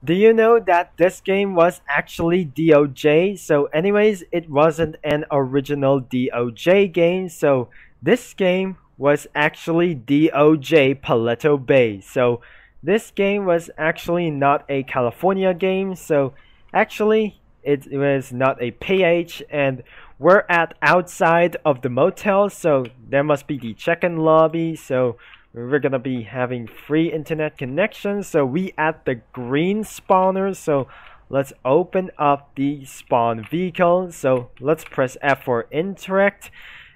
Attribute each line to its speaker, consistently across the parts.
Speaker 1: Do you know that this game was actually DOJ? So anyways, it wasn't an original DOJ game. So this game was actually DOJ Paleto Bay. So this game was actually not a California game. So actually it was not a PH, and we're at outside of the motel. So there must be the check-in lobby. So we're gonna be having free internet connection, so we at the green spawner. So let's open up the spawn vehicle. So let's press F for interact,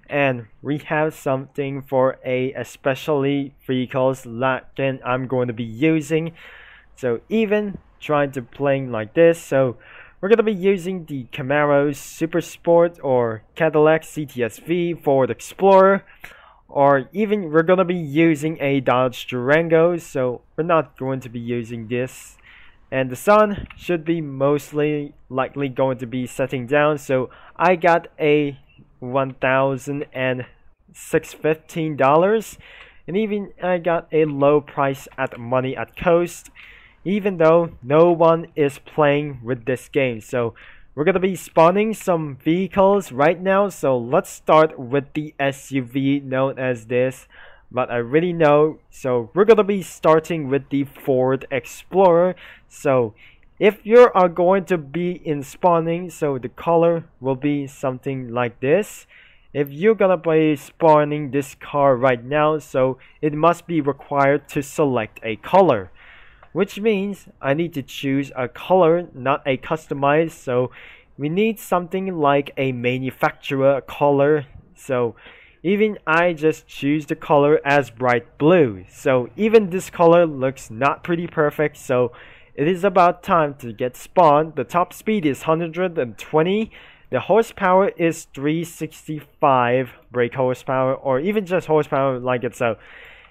Speaker 1: and we have something for a especially vehicles that I'm going to be using. So even trying to playing like this, so we're gonna be using the Camaro Super Sport or Cadillac CTS-V Ford Explorer, or even we're gonna be using a Dodge Durango. So we're not going to be using this, and the sun should be mostly likely going to be setting down. So I got a $1,615, and even I got a low price at Money at Coast, even though no one is playing with this game. So we're gonna be spawning some vehicles right now. So let's start with the SUV known as this, but I already know. So we're gonna be starting with the Ford Explorer. So if you are going to be in spawning, so the color will be something like this. If you're gonna be spawning this car right now, so it must be required to select a color, which means I need to choose a color, not a customized. So we need something like a manufacturer color. So even I just choose the color as bright blue. So even this color looks not pretty perfect. So it is about time to get spawned. The top speed is 120. The horsepower is 365 brake horsepower, or even just horsepower like it. So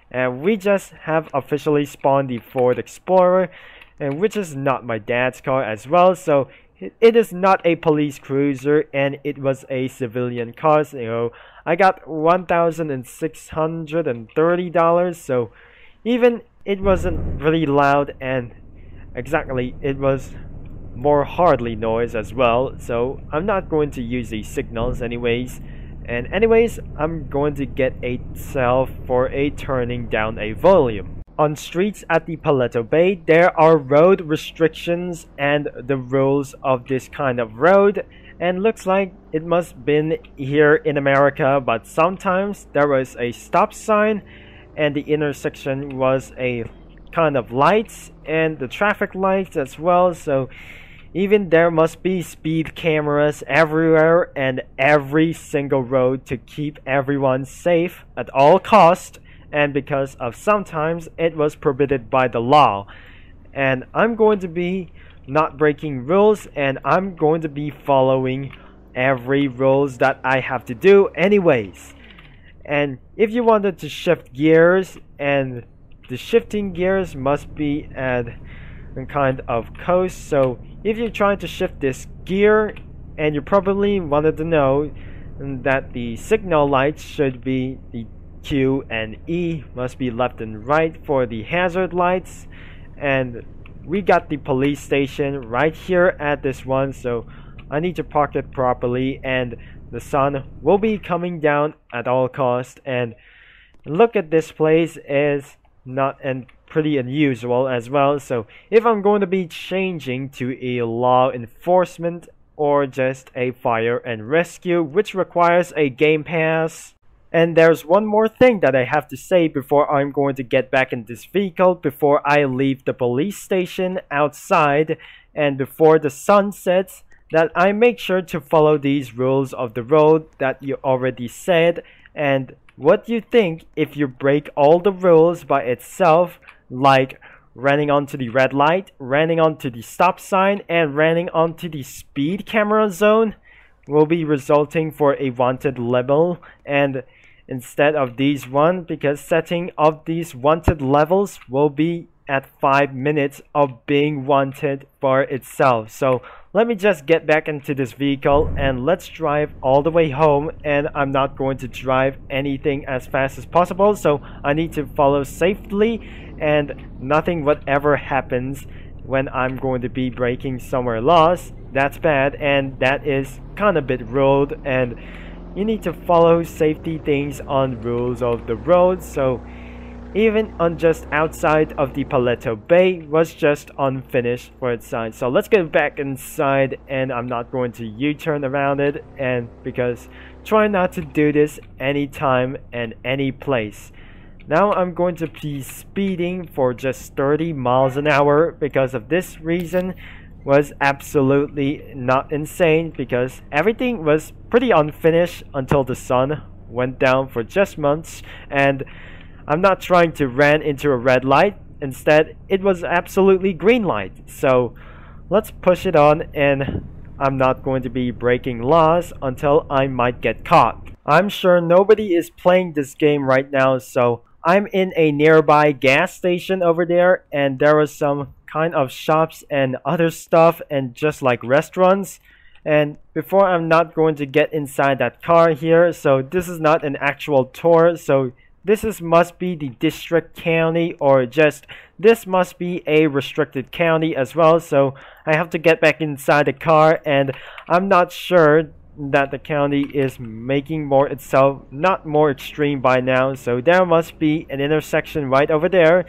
Speaker 1: and we just have officially spawned the Ford Explorer, and which is not my dad's car as well. So it is not a police cruiser, and it was a civilian car. So I got $1,630. So even it wasn't really loud, and exactly it was more hardly noise as well. So I'm not going to use these signals anyways. And anyways, I'm going to get a self for a turning down a volume. On streets at the Paleto Bay, there are road restrictions and the rules of this kind of road. And looks like it must been here in America, but sometimes there was a stop sign, and the intersection was a kind of lights and the traffic lights as well. So even there must be speed cameras everywhere and every single road to keep everyone safe at all costs, and because of sometimes it was prohibited by the law. And I'm going to be not breaking rules, and I'm going to be following every rules that I have to do anyways. And if you wanted to shift gears, and the shifting gears must be at a kind of coast. So if you're trying to shift this gear, and you probably wanted to know that the signal lights should be the Q and E must be left and right for the hazard lights. And we got the police station right here at this one, so I need to park it properly, and the sun will be coming down at all costs. And look at this place is not and pretty unusual as well. So if I'm going to be changing to a law enforcement or just a fire and rescue, which requires a game pass. And there's one more thing that I have to say before I'm going to get back in this vehicle, before I leave the police station outside and before the sun sets, that I make sure to follow these rules of the road that you already said. And what you think if you break all the rules by itself, like running onto the red light, running onto the stop sign, and running onto the speed camera zone, will be resulting for a wanted level. And instead of these one, because setting of these wanted levels will be at 5 minutes of being wanted for itself. So let me just get back into this vehicle and let's drive all the way home. And I'm not going to drive anything as fast as possible, so I need to follow safely, and nothing whatever happens when I'm going to be breaking somewhere laws. That's bad, and that is kind of bit rude, and you need to follow safety things on rules of the road. So even on just outside of the Paleto Bay was just unfinished for its side. So let's get back inside, and I'm not going to U-turn around it, and because try not to do this anytime and any place. Now I'm going to be speeding for just 30 miles an hour because of this reason. Was absolutely not insane because everything was pretty unfinished until the sun went down for just months, and I'm not trying to run into a red light. Instead, it was absolutely green light. So let's push it on, and I'm not going to be breaking laws until I might get caught. I'm sure nobody is playing this game right now, so I'm in a nearby gas station over there, and there was some kind of shops and other stuff and just like restaurants. And before, I'm not going to get inside that car here, so this is not an actual tour. So this must be the district county, or just this must be a restricted county as well. So I have to get back inside the car, and I'm not sure that the county is making more itself not more extreme by now. So there must be an intersection right over there,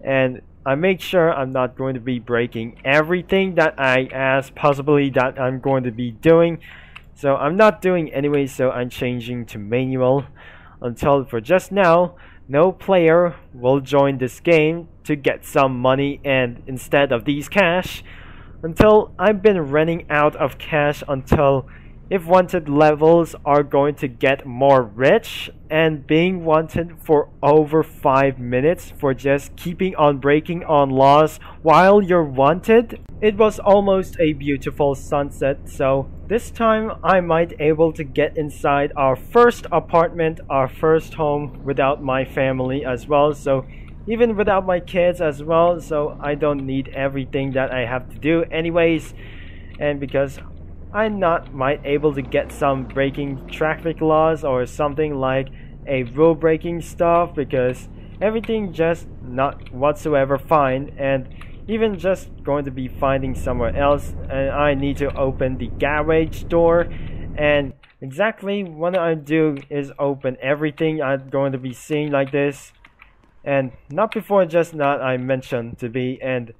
Speaker 1: and I make sure I'm not going to be breaking everything that I asked possibly that I'm going to be doing. So I'm not doing anyway, so I'm changing to manual until for just now no player will join this game to get some money and instead of these cash, until I've been running out of cash, until if wanted levels are going to get more rich, and being wanted for over 5 minutes for just keeping on breaking on laws while you're wanted. It was almost a beautiful sunset, so this time I might able to get inside our first apartment, our first home without my family as well. So even without my kids as well, so I don't need everything that I have to do anyways. And because I'm not might able to get some breaking traffic laws or something like a rule breaking stuff, because everything just not whatsoever fine, and even just going to be finding somewhere else, and I need to open the garage door. And exactly what I do is open everything I'm going to be seeing like this, and not before just not I mentioned to be, and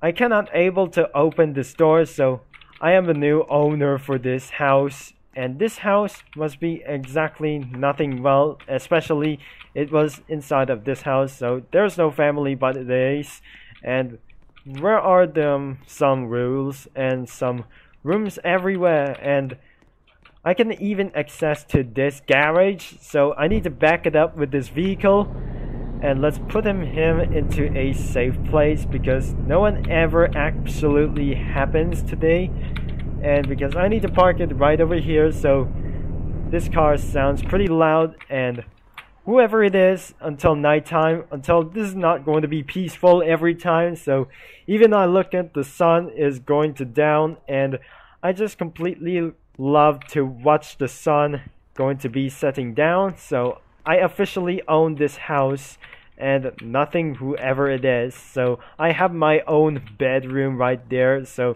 Speaker 1: I cannot able to open this door. So I am the new owner for this house, and this house must be exactly nothing well, especially it was inside of this house, so there's no family but it is. And where are some rules and some rooms everywhere, and I can even access to this garage, so I need to back it up with this vehicle. And let's put him into a safe place, because no one ever absolutely happens today. And because I need to park it right over here, so this car sounds pretty loud, and whoever it is, until nighttime, until this is not going to be peaceful every time. So even I look at the sun is going to down, and I just completely love to watch the sun going to be setting down. So I officially own this house and nothing whoever it is. So I have my own bedroom right there. So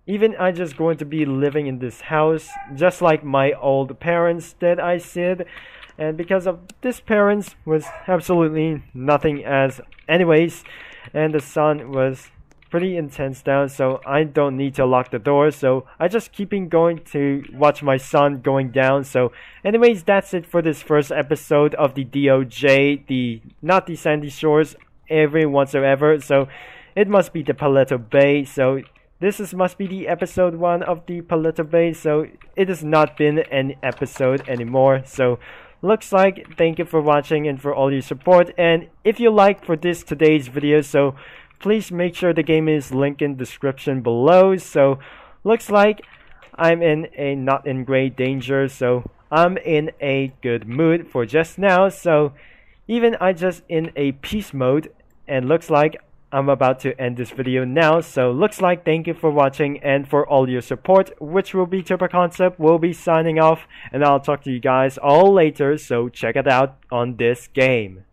Speaker 1: even I just going to be living in this house just like my old parents that I said. And because of this parents was absolutely nothing as anyways, and the sun was pretty intense down, so I don't need to lock the door, so I just keeping going to watch my sun going down. So anyways, that's it for this first episode of the DOJ, not the Sandy Shores every whatsoever, so it must be the Paleto Bay. So this must be the episode 1 of the Paleto Bay, so it has not been an episode anymore. So looks like, thank you for watching and for all your support, and if you like for today's video, so please make sure the game is linked in description below. So looks like I'm not in great danger, so I'm in a good mood for just now. So even I just in a peace mode, and looks like I'm about to end this video now. So looks like, thank you for watching and for all your support, which will be Turbo Concept will be signing off, and I'll talk to you guys all later. So check it out on this game.